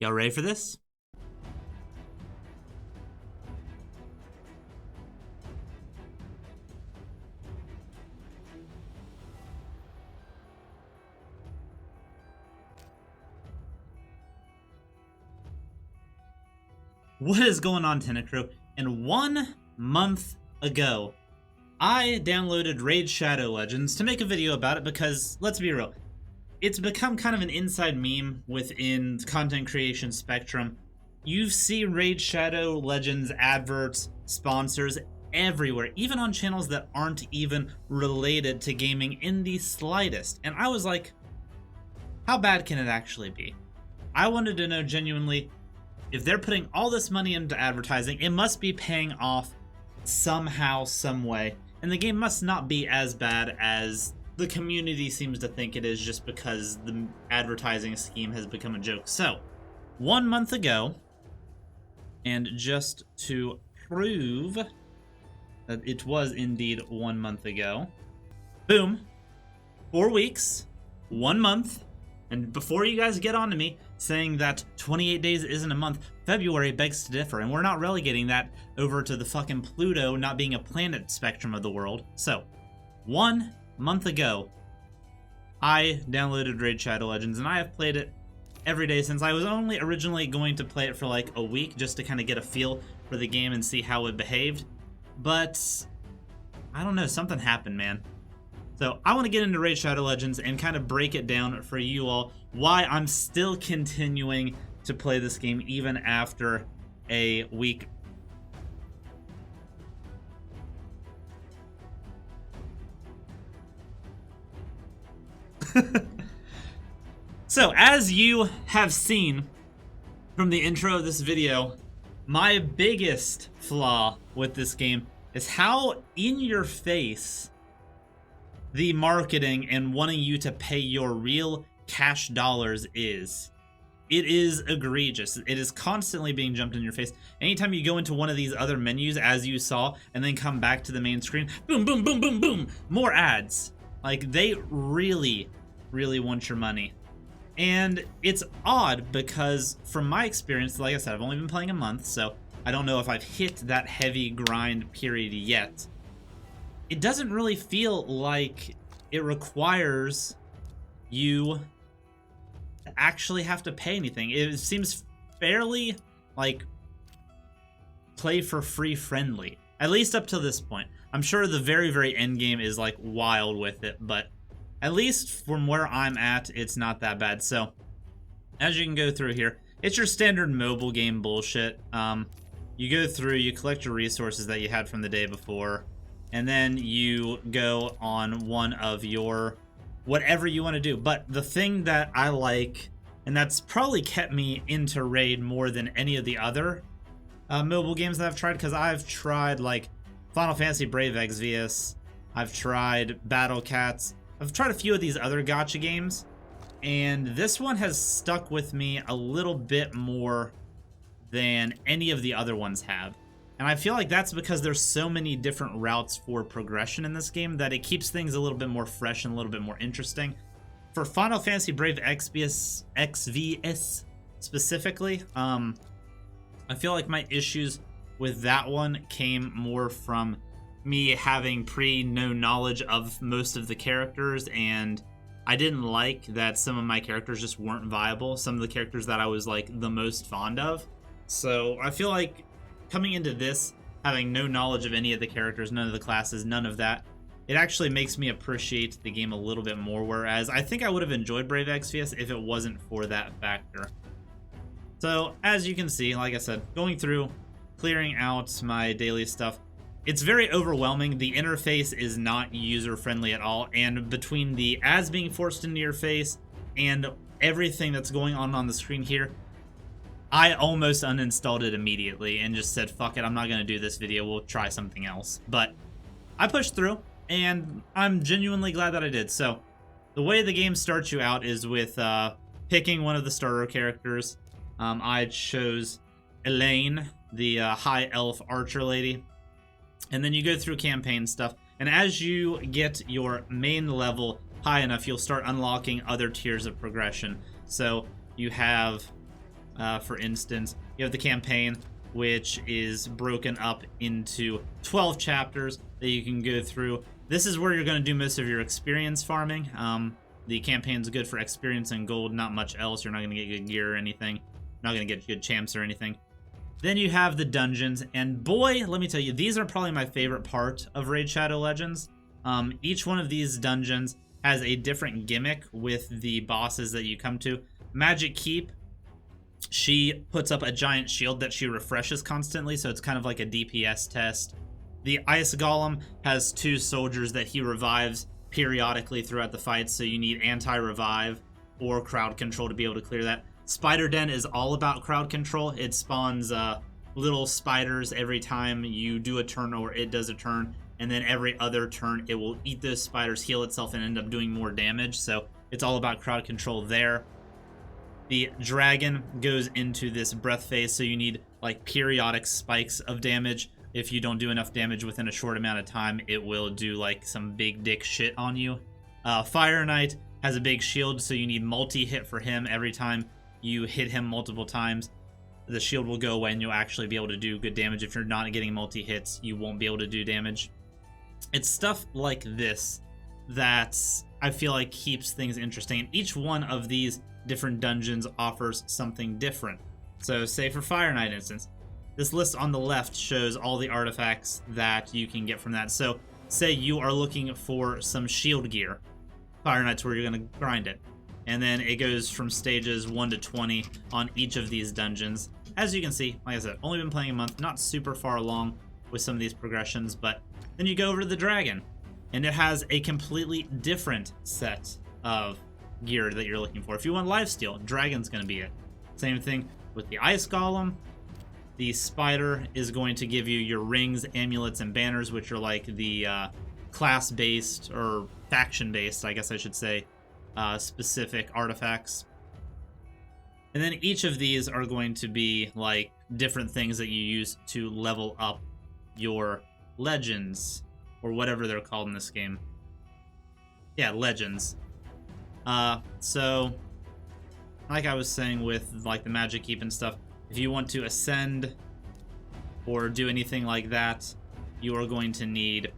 Y'all ready for this? What is going on, Tenant Crew? And 1 month ago, I downloaded Raid Shadow Legends to make a video about it because, let's be real, it's become kind of an inside meme within the content creation spectrum. You see Raid Shadow Legends adverts, sponsors everywhere, even on channels that aren't even related to gaming in the slightest. And I was like, how bad can it actually be? I wanted to know genuinely, if they're putting all this money into advertising, it must be paying off somehow, some way. And the game must not be as bad as the community seems to think it is, just because the advertising scheme has become a joke. So, 1 month ago, and just to prove that it was indeed 1 month ago, boom, 4 weeks, 1 month, and before you guys get on to me saying that 28 days isn't a month, February begs to differ, and we're not relegating that over to the fucking Pluto not being a planet spectrum of the world. So, 1 month ago, I downloaded Raid Shadow Legends, and I have played it every day since. I was only originally going to play it for like a week just to kind of get a feel for the game and see how it behaved, but I don't know, something happened, man. So I want to get into Raid Shadow Legends and kind of break it down for you all, why I'm still continuing to play this game even after a week. So, as you have seen from the intro of this video, my biggest flaw with this game is how in your face the marketing and wanting you to pay your real cash dollars is. It is egregious. It is constantly being jumped in your face. Anytime you go into one of these other menus, as you saw, and then come back to the main screen, boom, boom, boom, boom, boom, more ads. Like, they really, really want your money. And it's odd because, from my experience, like I said, I've only been playing a month, so I don't know if I've hit that heavy grind period yet. It doesn't really feel like it requires you to actually have to pay anything. It seems fairly, like, play for free friendly, at least up to this point. I'm sure the very, very end game is, like, wild with it, but at least from where I'm at, it's not that bad. So, as you can go through here, it's your standard mobile game bullshit. You go through, you collect your resources that you had from the day before, and then you go on one of your whatever you want to do. But the thing that I like, and that's probably kept me into Raid more than any of the other mobile games that I've tried, because I've tried like Final Fantasy Brave Exvius, I've tried Battle Cats, I've tried a few of these other gacha games, and this one has stuck with me a little bit more than any of the other ones have. And I feel like that's because there's so many different routes for progression in this game that it keeps things a little bit more fresh and a little bit more interesting. For Final Fantasy Brave XVS specifically, I feel like my issues with that one came more from me having no knowledge of most of the characters, and I didn't like that some of my characters just weren't viable, some of the characters that I was like the most fond of. So I feel like coming into this, having no knowledge of any of the characters, none of the classes, none of that, it actually makes me appreciate the game a little bit more, whereas I think I would have enjoyed Brave Exvius if it wasn't for that factor. So, as you can see, like I said, going through, clearing out my daily stuff, it's very overwhelming. The interface is not user-friendly at all, and between the ads being forced into your face and everything that's going on the screen here, I almost uninstalled it immediately and just said, fuck it, I'm not going to do this video, we'll try something else. But I pushed through, and I'm genuinely glad that I did. So, the way the game starts you out is with picking one of the starter characters. I chose Elaine, the high elf archer lady. And then you go through campaign stuff, and as you get your main level high enough, you'll start unlocking other tiers of progression. So, you have For instance, you have the campaign, which is broken up into 12 chapters that you can go through. This is where you're going to do most of your experience farming. The campaign's good for experience and gold, not much else. You're not going to get good gear or anything. Not going to get good champs or anything. Then you have the dungeons, and boy, let me tell you, these are probably my favorite part of Raid Shadow Legends. Each one of these dungeons has a different gimmick with the bosses that you come to. Magic Keep, she puts up a giant shield that she refreshes constantly, so it's kind of like a DPS test. The Ice Golem has 2 soldiers that he revives periodically throughout the fight, so you need anti-revive or crowd control to be able to clear that. Spider Den is all about crowd control. It spawns little spiders every time you do a turn or it does a turn, and then every other turn it will eat those spiders, heal itself, and end up doing more damage. So it's all about crowd control there. The dragon goes into this breath phase, so you need like periodic spikes of damage. If you don't do enough damage within a short amount of time, it will do like some big dick shit on you. Fire Knight has a big shield, so you need multi-hit for him. Every time you hit him multiple times, the shield will go away and you'll actually be able to do good damage. If you're not getting multi-hits, you won't be able to do damage. It's stuff like this that I feel like keeps things interesting. And each one of these different dungeons offers something different. So say for Fire Knight instance, this list on the left shows all the artifacts that you can get from that. So say you are looking for some shield gear. Fire Knight's where you're going to grind it. And then it goes from stages 1 to 20 on each of these dungeons. As you can see, like I said, only been playing a month, not super far along with some of these progressions, but then you go over to the dragon, and it has a completely different set of gear that you're looking for. If you want lifesteal, dragon's going to be it. Same thing with the Ice Golem. The spider is going to give you your rings, amulets, and banners, which are like the class-based, or faction-based, I guess I should say, specific artifacts. And then each of these are going to be like different things that you use to level up your legends, or whatever they're called in this game. Yeah, legends. So, like I was saying with like the Magic Keep and stuff, if you want to ascend or do anything like that, you are going to need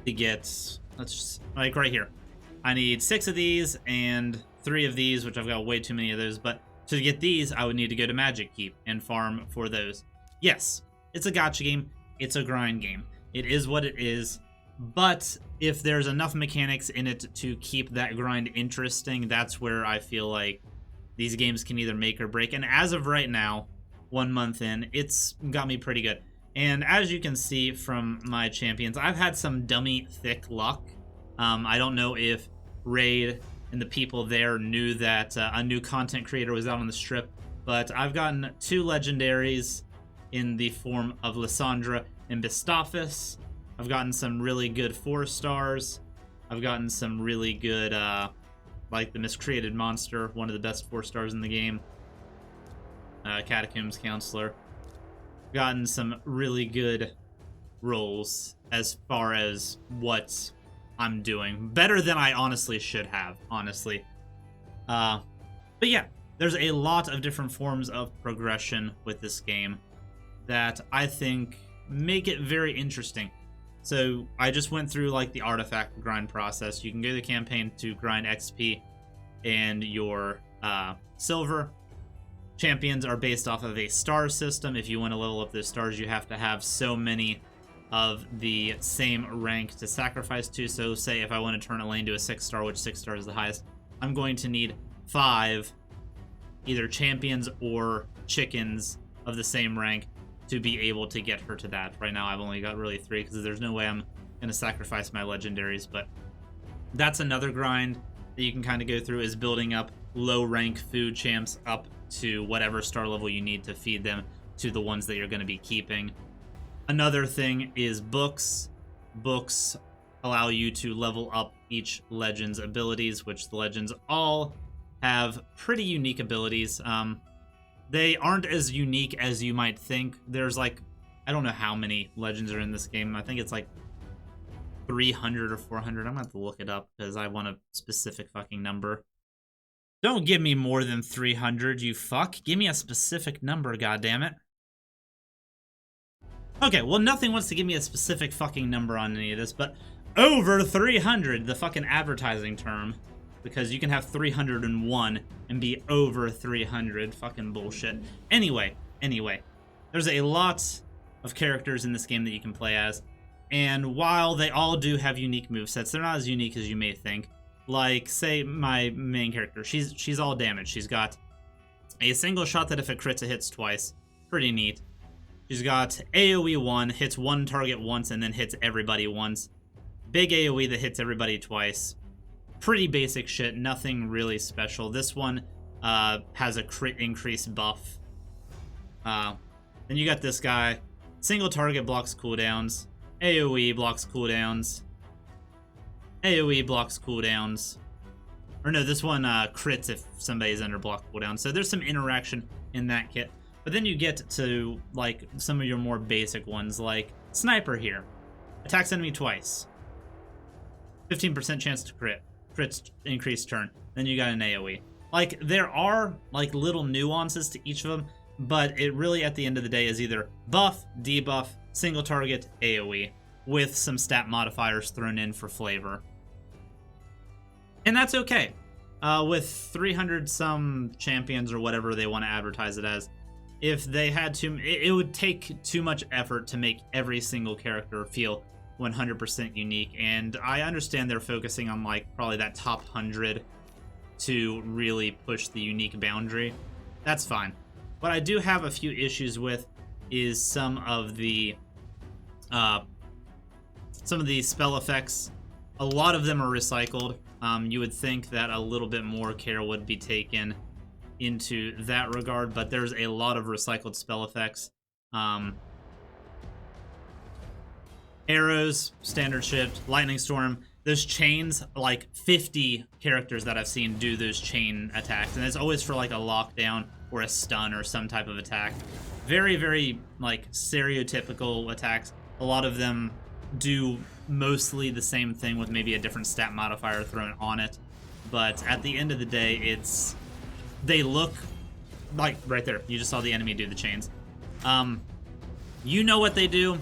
to get, let's just, like right here. I need 6 of these and 3 of these, which I've got way too many of those, but to get these, I would need to go to Magic Keep and farm for those. Yes, it's a gacha game. It's a grind game. It is what it is, but if there's enough mechanics in it to keep that grind interesting, that's where I feel like these games can either make or break. And as of right now, 1 month in, it's got me pretty good. And as you can see from my champions, I've had some dummy thick luck. I don't know if Raid and the people there knew that a new content creator was out on the strip, but I've gotten 2 legendaries in the form of Lysandra and Bistophis. I've gotten some really good 4 stars. I've gotten some really good, like the Miscreated Monster, one of the best 4 stars in the game. Catacombs Counselor. Gotten some really good rolls as far as what I'm doing. Better than I honestly should have, honestly. But yeah, there's a lot of different forms of progression with this game that I think make it very interesting. So I just went through like the artifact grind process. You can go to the campaign to grind XP and your silver. Champions are based off of a star system. If you want to level up those stars, you have to have so many of the same rank to sacrifice to. So say if I want to turn a lane to a 6 star, which 6 star is the highest, I'm going to need 5 either champions or chickens of the same rank to be able to get her to that. Right now I've only got really 3 because there's no way I'm going to sacrifice my legendaries, but that's another grind that you can kind of go through, is building up low rank food champs up to whatever star level you need to feed them to the ones that you're going to be keeping. Another thing is books. Books allow you to level up each legend's abilities, which the legends all have pretty unique abilities. They aren't as unique as you might think. There's like, I don't know how many legends are in this game. I think it's like 300 or 400. I'm gonna have to look it up because I want a specific fucking number. Don't give me more than 300, you fuck. Give me a specific number, goddammit. Okay, well, nothing wants to give me a specific fucking number on any of this, but over 300, the fucking advertising term. Because you can have 301 and be over 300. Fucking bullshit. Anyway. There's a lot of characters in this game that you can play as. And while they all do have unique movesets, they're not as unique as you may think. Like, say, my main character. She's all damage. She's got a single shot that if it crits, it hits twice. Pretty neat. She's got AoE 1, hits one target once, and then hits everybody once. Big AoE that hits everybody twice. Pretty basic shit, nothing really special. This one has a crit increase buff. Then you got this guy. Single target blocks cooldowns. AoE blocks cooldowns. AoE blocks cooldowns. Or no, this one crits if somebody's under block cooldown. So there's some interaction in that kit. But then you get to, like, some of your more basic ones, like Sniper here. Attacks enemy twice. 15% chance to crit. Crits increased turn. Then you got an AoE. Like, there are, like, little nuances to each of them, but it really, at the end of the day, is either buff, debuff, single target, AoE, with some stat modifiers thrown in for flavor. And that's okay. With 300-some champions or whatever they want to advertise it as, if they had to, it would take too much effort to make every single character feel 100% unique, and I understand they're focusing on, like, probably that top 100 to really push the unique boundary. That's fine. What I do have a few issues with is some of the spell effects. A lot of them are recycled. You would think that a little bit more care would be taken into that regard, but there's a lot of recycled spell effects. Arrows, standard shift, lightning storm. Those chains, like 50 characters that I've seen do those chain attacks, and it's always for like a lockdown or a stun or some type of attack. Very, very like stereotypical attacks. A lot of them do mostly the same thing with maybe a different stat modifier thrown on it, but at the end of the day, they look like right there. You just saw the enemy do the chains. You know what they do.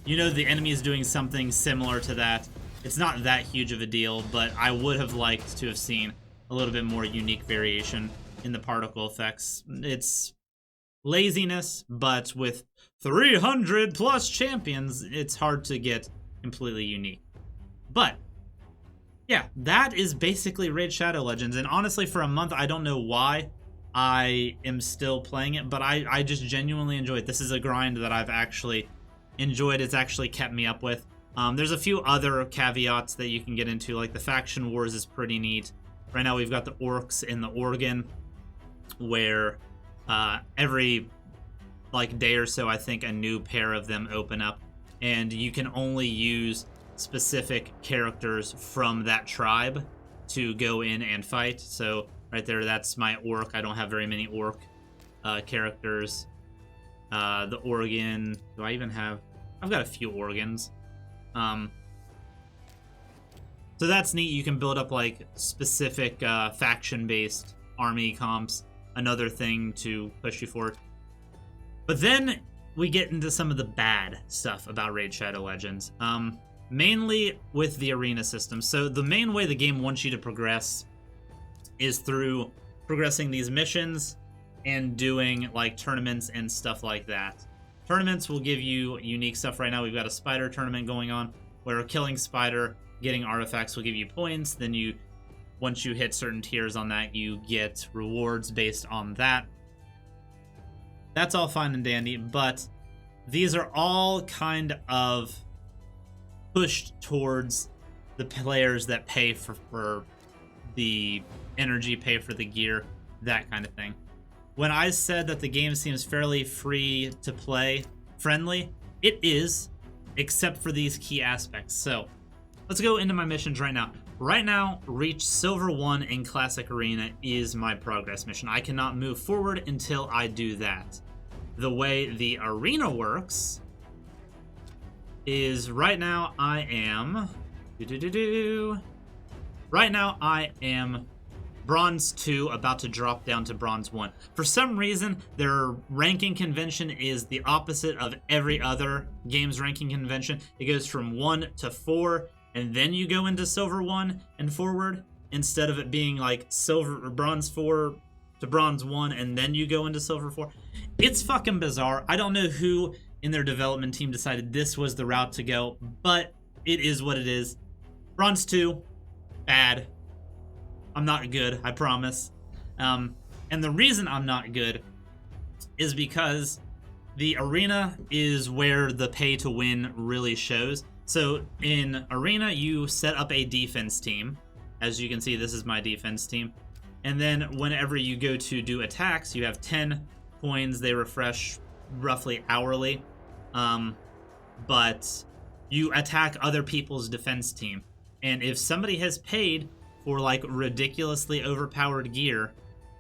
You know the enemy is doing something similar to that. It's not that huge of a deal, but I would have liked to have seen a little bit more unique variation in the particle effects. It's laziness, but with 300 plus champions, it's hard to get completely unique. But yeah, that is basically Raid Shadow Legends, and honestly, for a month, I don't know why I am still playing it, but I just genuinely enjoy it. This is a grind that I've actually enjoyed. It's actually kept me up with. There's a few other caveats that you can get into, like the faction wars is pretty neat. Right now we've got the orcs in the Oregon, where every like day or so, I think a new pair of them open up, and you can only use specific characters from that tribe to go in and fight. So right there, that's my orc. I don't have very many orc characters. The Oregon, do I even have? I've got a few Oregons. So that's neat. You can build up like specific faction-based army comps. Another thing to push you forward. But then we get into some of the bad stuff about Raid Shadow Legends. Mainly with the arena system. So the main way the game wants you to progress is through progressing these missions and doing like tournaments and stuff like that. Tournaments will give you unique stuff. Right now we've got a spider tournament going on where killing spider, getting artifacts will give you points. Then once you hit certain tiers on that, you get rewards based on that. That's all fine and dandy, but these are all kind of pushed towards the players that pay for the energy, pay for the gear, that kind of thing. When I said that the game seems fairly free to play, friendly, it is, except for these key aspects. So let's go into my missions right now. Right now, reach Silver 1 in Classic Arena is my progress mission. I cannot move forward until I do that. The way the arena works is right now I am... Right now I am Bronze 2 about to drop down to Bronze 1. For some reason, their ranking convention is the opposite of every other game's ranking convention. It goes from 1 to 4, and then you go into Silver 1 and forward, instead of it being like Silver or Bronze 4 to Bronze 1, and then you go into Silver 4. It's fucking bizarre. I don't know who in their development team decided this was the route to go, but it is what it is. Bronze 2, bad. I'm not good, I promise. And the reason I'm not good is because the arena is where the pay to win really shows. So in arena, you set up a defense team. As you can see, this is my defense team. And then whenever you go to do attacks, you have 10 coins. They refresh roughly hourly. But you attack other people's defense team. And if somebody has paid for like ridiculously overpowered gear,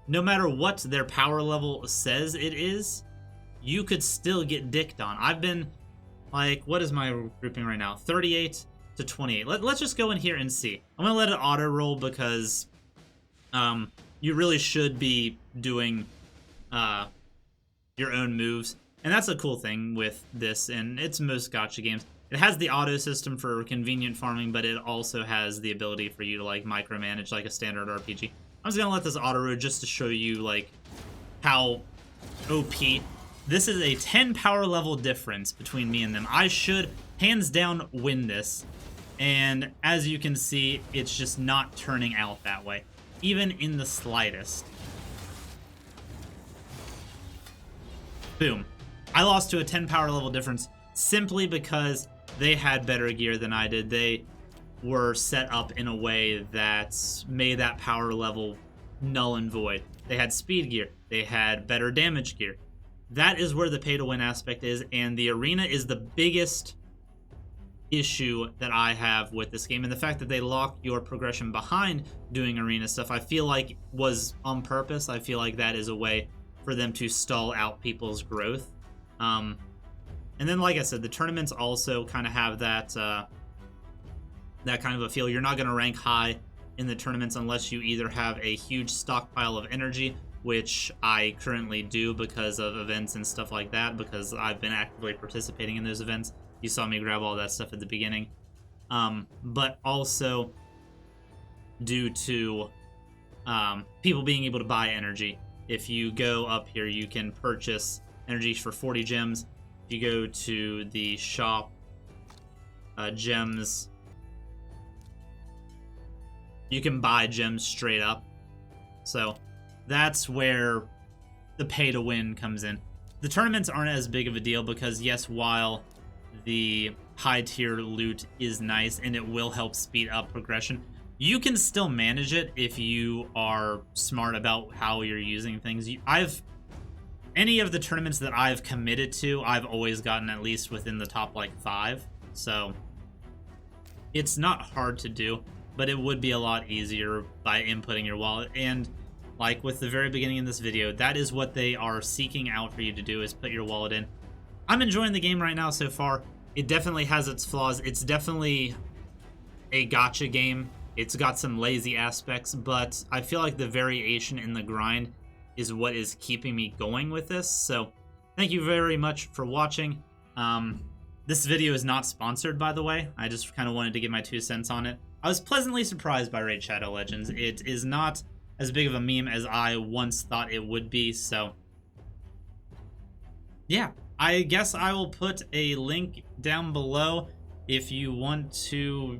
no matter what their power level says it is, you could still get dicked on. I've been like, what is my grouping right now? 38 to 28. Let's just go in here and see. I'm gonna let it auto roll because you really should be doing your own moves. And that's a cool thing with this, and it's most gacha games. It has the auto system for convenient farming, but it also has the ability for you to like micromanage like a standard RPG. I'm just gonna let this auto roll just to show you like how OP. This is a 10 power level difference between me and them. I should hands down win this, and as you can see, it's just not turning out that way, even in the slightest. Boom. I lost to a 10 power level difference simply because they had better gear than I did. They were set up in a way that made that power level null and void. They had speed gear. They had better damage gear. That is where the pay-to-win aspect is, and the arena is the biggest issue that I have with this game. And the fact that they lock your progression behind doing arena stuff, I feel like was on purpose. I feel like that is a way for them to stall out people's growth. And then, like I said, the tournaments also kind of have that that kind of a feel. You're not going to rank high in the tournaments unless you either have a huge stockpile of energy, which I currently do because of events and stuff like that, because I've been actively participating in those events. You saw me grab all that stuff at the beginning. But also due to people being able to buy energy. If you go up here, you can purchase energy for 40 gems. If you go to the shop, gems, you can buy gems straight up. So that's where the pay to win comes in. The tournaments aren't as big of a deal because, yes, while the high tier loot is nice and it will help speed up progression, you can still manage it if you are smart about how you're using things. Any of the tournaments that I've committed to, I've always gotten at least within the top like 5. So it's not hard to do, but it would be a lot easier by inputting your wallet. And like with the very beginning of this video, that is what they are seeking out for you to do, is put your wallet in. I'm enjoying the game right now so far. It definitely has its flaws. It's definitely a gacha game. It's got some lazy aspects, but I feel like the variation in the grind is what is keeping me going with this. So thank you very much for watching. This video is not sponsored, by the way. I just kind of wanted to get my 2 cents on it. I was pleasantly surprised by Raid Shadow Legends. It is not as big of a meme as I once thought it would be, so yeah. I guess I will put a link down below if you want to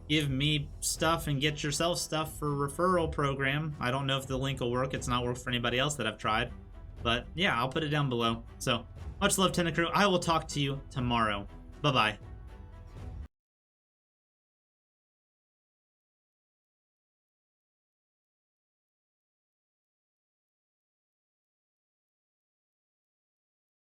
give me stuff and get yourself stuff for referral program. I don't know if the link will work. It's not worked for anybody else that I've tried. But yeah, I'll put it down below. So much love, Tentacrew. I will talk to you tomorrow. Bye-bye.